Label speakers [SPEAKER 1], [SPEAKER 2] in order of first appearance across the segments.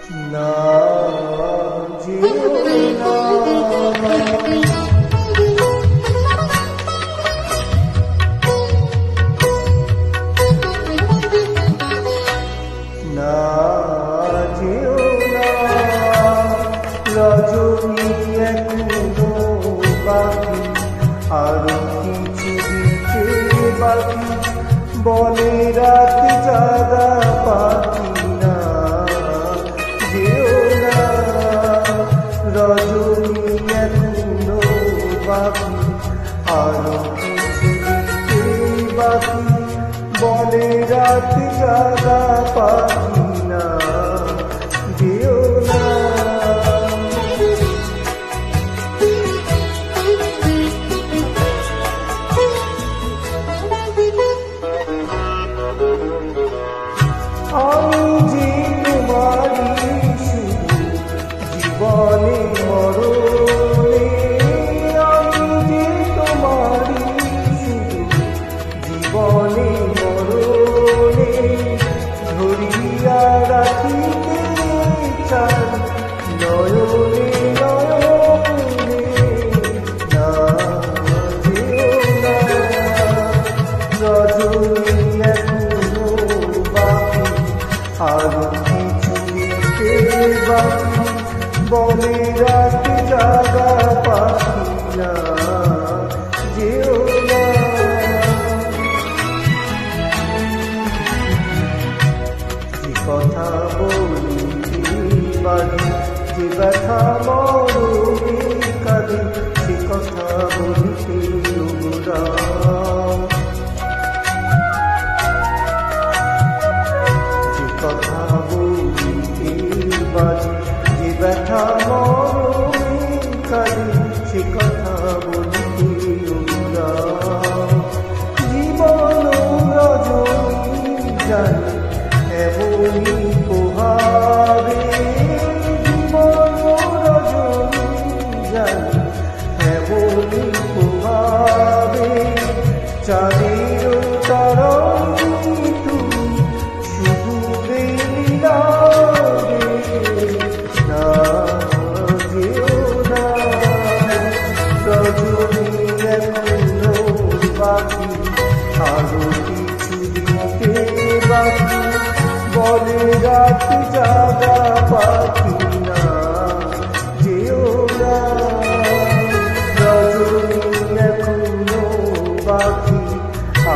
[SPEAKER 1] না যেও না, না যেও না, রজনী এখনো বাকি, আরো কিছু দিতে বাকি, বলে রাত জাগা পাখি না যেও না, রজনী এখনো বাকি, আরো কিছু দিতে বাকি, বলে রাত জাগা পাখি না যেও না। আমি যে তোমারি শুধু জীবনে মরণে, আমি যে তোমারি শুধু জীবনে মরণে, ধরিয়া রাখিতে চাই নয়নে নয়নে, না যেও না, রজনী এখনো বাকি, আরো কিছু দিতে বাকি, বলে রাত জাগা পাখি না যেও না। যে কথা বলিতে পারি, যে ব্যথা মরণে কাঁদি, সে কথা বলিতে লোকরাম, যে কথা বলিতে পারি, যে ব্যথা মরণে কাঁদি, সে কথা বলিতে লোকরাম, জীবন রজনী জানি এমনি পোহাবে, জীবন রজনী জানি এমনি পোহাবে, চাঁদের তারাই তুমি শুধু বেলিলাবে, না যেও না, রজনী এখনো বাকি, আরো কিছু দিতে বাকি, বলে রাত জাগা পাখি না যেও না, রজনী এখনো বাকি,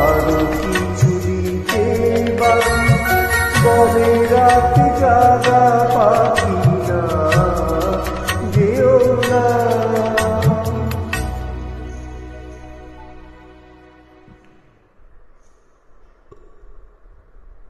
[SPEAKER 1] আরো কিছু দিতে বাকি, বলে রাত জাগা